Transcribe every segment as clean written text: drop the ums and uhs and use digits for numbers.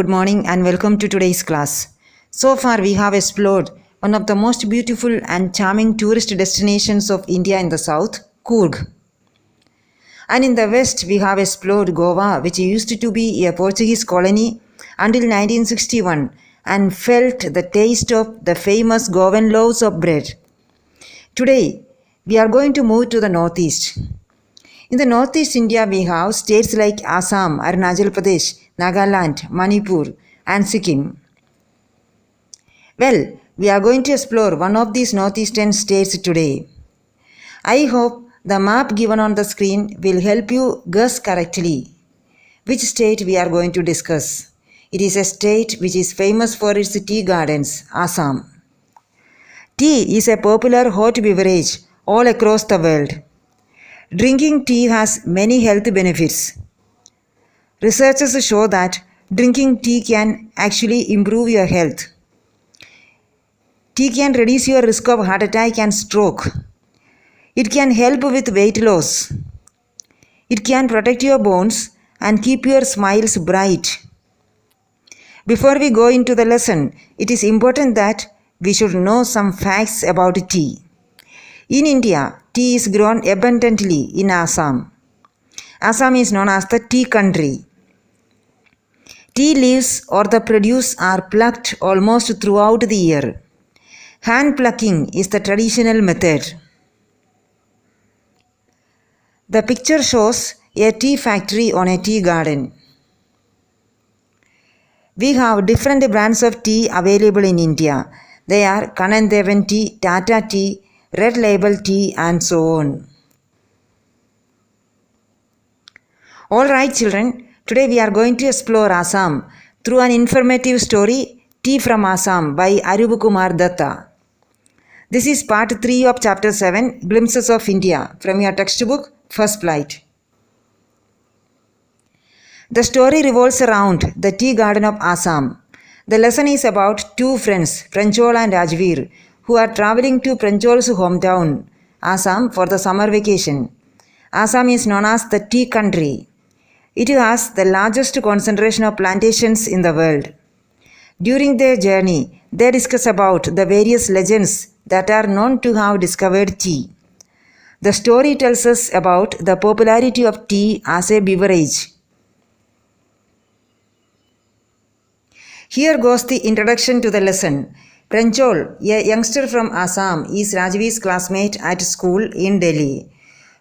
good morning and welcome to today's class. So far we have explored one of the most beautiful and charming tourist destinations of India in the south, Coorg. And in the west we have explored Goa, which used to be a Portuguese colony until 1961 and felt the taste of the famous Goan loaves of bread. Today we are going to move to the northeast. In the northeast India, we have states like Assam, Arunachal Pradesh, Nagaland, Manipur, and Sikkim. Well, we are going to explore one of these northeastern states today. I hope the map given on the screen will help you guess correctly which state we are going to discuss. It is a state which is famous for its tea gardens, Assam. Tea is a popular hot beverage all across the world. Drinking tea has many health benefits. Researchers show that drinking tea can actually improve your health. Tea can reduce your risk of heart attack and stroke. It can help with weight loss. It can protect your bones and keep your smiles bright. Before we go into the lesson, it is important that we should know some facts about tea. In India, tea is grown abundantly in Assam. Assam is known as the tea country. Tea leaves or the produce are plucked almost throughout the year. Hand plucking is the traditional method. The picture shows a tea factory on a tea garden. We have different brands of tea available in India. They are Kanan Devan tea, Tata tea, Red Label tea, and so on. Alright children, today we are going to explore Assam through an informative story, Tea from Assam by Arubukumar Datta. This is part 3 of chapter 7, Glimpses of India, from your textbook, First Flight. The story revolves around the tea garden of Assam. The lesson is about two friends, Pranjol and Rajveer, who are traveling to Pranjol's hometown, Assam, for the summer vacation. Assam is known as the tea country. It has the largest concentration of plantations in the world. During their journey, they discuss about the various legends that are known to have discovered tea. The story tells us about the popularity of tea as a beverage. Here goes the introduction to the lesson. Pranjol, a youngster from Assam, is Rajveer's classmate at school in Delhi.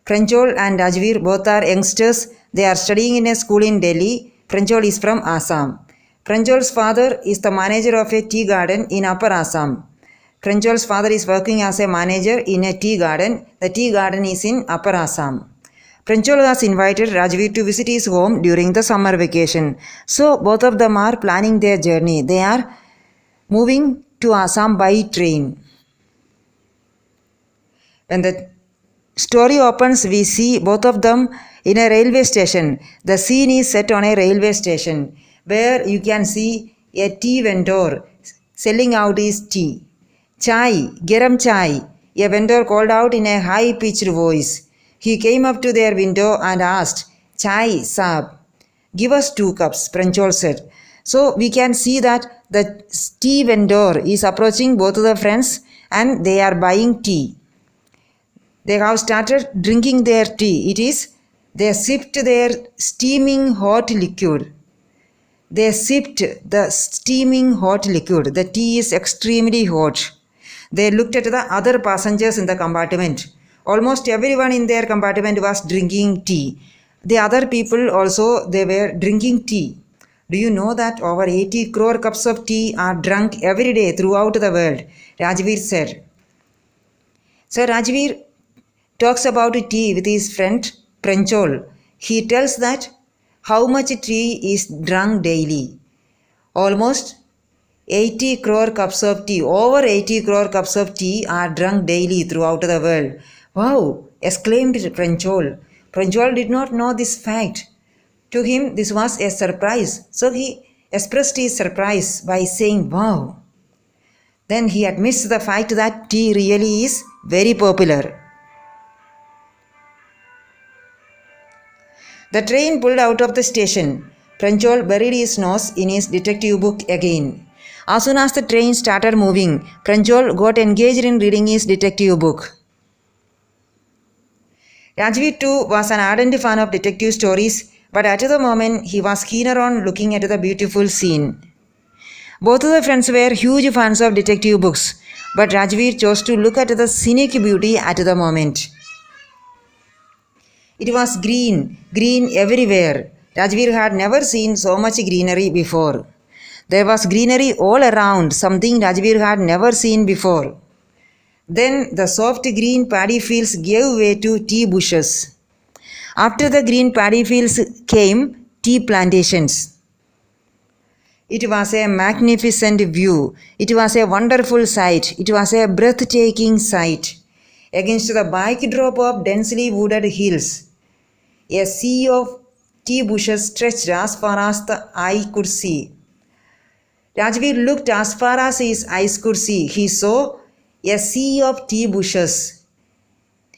Pranjol and Rajveer both are youngsters. They are studying in a school in Delhi. Pranjol is from Assam. Pranjol's father is the manager of a tea garden in Upper Assam. Pranjol's father is working as a manager in a tea garden. The tea garden is in Upper Assam. Pranjol has invited Rajveer to visit his home during the summer vacation. So both of them are planning their journey. They are moving to Assam by train. When the story opens, we see both of them in a railway station. The scene is set on a railway station where you can see a tea vendor selling out his tea. Chai, Garam Chai, a vendor called out in a high-pitched voice. He came up to their window and asked, "Chai, Saab, give us 2 cups, Pranjol said. So we can see that the tea vendor is approaching both of the friends and they are buying tea. They have started drinking their tea. They sipped their steaming hot liquid. They sipped the steaming hot liquid. The tea is extremely hot. They looked at the other passengers in the compartment. Almost everyone in their compartment was drinking tea. The other people also, they were drinking tea. Do you know that over 80 crore cups of tea are drunk every day throughout the world? Rajveer said. So Rajveer talks about tea with his friend Pranjol. He tells that how much tea is drunk daily. Almost 80 crore cups of tea, over 80 crore cups of tea are drunk daily throughout the world. Wow, exclaimed Pranjol. Pranjol did not know this fact. To him, this was a surprise. So he expressed his surprise by saying, wow. Then he admits the fact that tea really is very popular. The train pulled out of the station. Pranjal buried his nose in his detective book again. As soon as the train started moving, Pranjal got engaged in reading his detective book. Rajveer too was an ardent fan of detective stories, but at the moment he was keener on looking at the beautiful scene. Both of the friends were huge fans of detective books, but Rajveer chose to look at the scenic beauty at the moment. It was green, green everywhere. Rajveer had never seen so much greenery before. There was greenery all around, something Rajveer had never seen before. Then the soft green paddy fields gave way to tea bushes. After the green paddy fields came tea plantations. It was a magnificent view. It was a wonderful sight. It was a breathtaking sight. Against the backdrop of densely wooded hills, a sea of tea bushes stretched as far as the eye could see. Rajveer looked as far as his eyes could see. He saw a sea of tea bushes.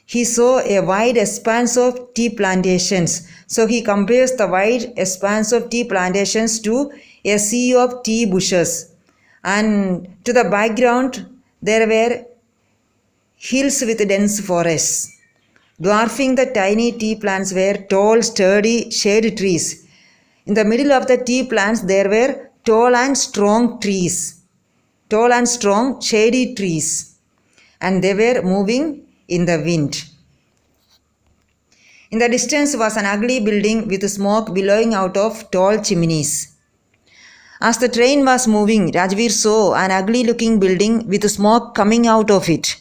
He saw a wide expanse of tea plantations. So he compares the wide expanse of tea plantations to a sea of tea bushes. And to the background, there were hills with dense forests. Dwarfing the tiny tea plants were tall, sturdy shade trees. In the middle of the tea plants, there were tall and strong trees. Tall and strong shady trees. And they were moving in the wind. In the distance was an ugly building with smoke billowing out of tall chimneys. As the train was moving, Rajveer saw an ugly-looking building with smoke coming out of it.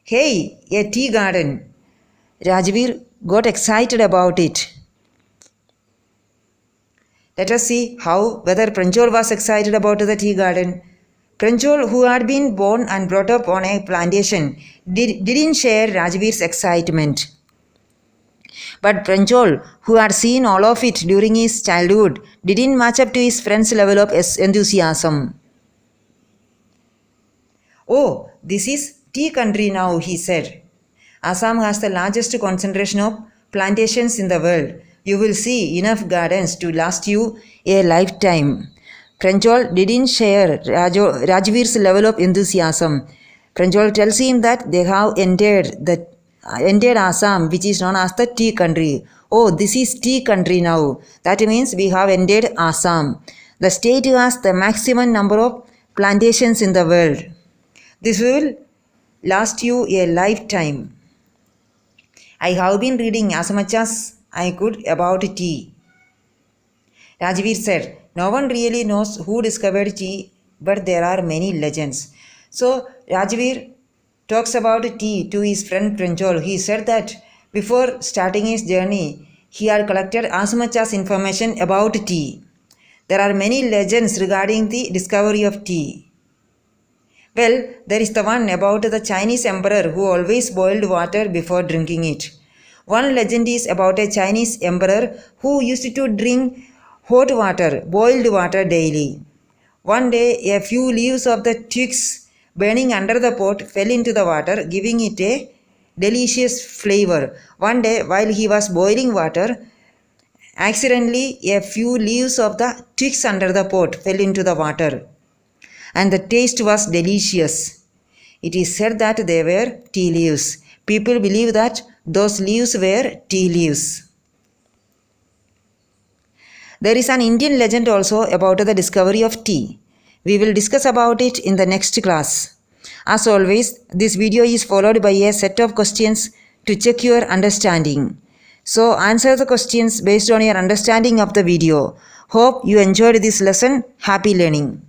Hey, a tea garden! Rajveer got excited about it. Let us see whether Pranjal was excited about the tea garden. Pranjal, who had been born and brought up on a plantation, didn't share Rajveer's excitement. But Pranjal, who had seen all of it during his childhood, didn't match up to his friend's level of enthusiasm. Oh, this is tea country now, he said. Assam has the largest concentration of plantations in the world. You will see enough gardens to last you a lifetime. Pranjal didn't share Rajveer's level of enthusiasm. Pranjal tells him that they have entered Assam, which is known as the tea country. Oh, this is tea country now. That means we have entered Assam. The state has the maximum number of plantations in the world. This will last you a lifetime. I have been reading as much as I could about tea. Rajveer said, no one really knows who discovered tea, but there are many legends. So Rajveer talks about tea to his friend Pranjal. He said that before starting his journey, he had collected as much as information about tea. There are many legends regarding the discovery of tea. Well, there is the one about the Chinese emperor who always boiled water before drinking it. One legend is about a Chinese emperor who used to drink hot water, boiled water daily. One day, a few leaves of the twigs burning under the pot fell into the water, giving it a delicious flavor. One day, while he was boiling water, accidentally a few leaves of the twigs under the pot fell into the water, and the taste was delicious. It is said that they were tea leaves. People believe that those leaves were tea leaves. There is an Indian legend also about the discovery of tea. We will discuss about it in the next class. As always, this video is followed by a set of questions to check your understanding. So answer the questions based on your understanding of the video. Hope you enjoyed this lesson. Happy learning.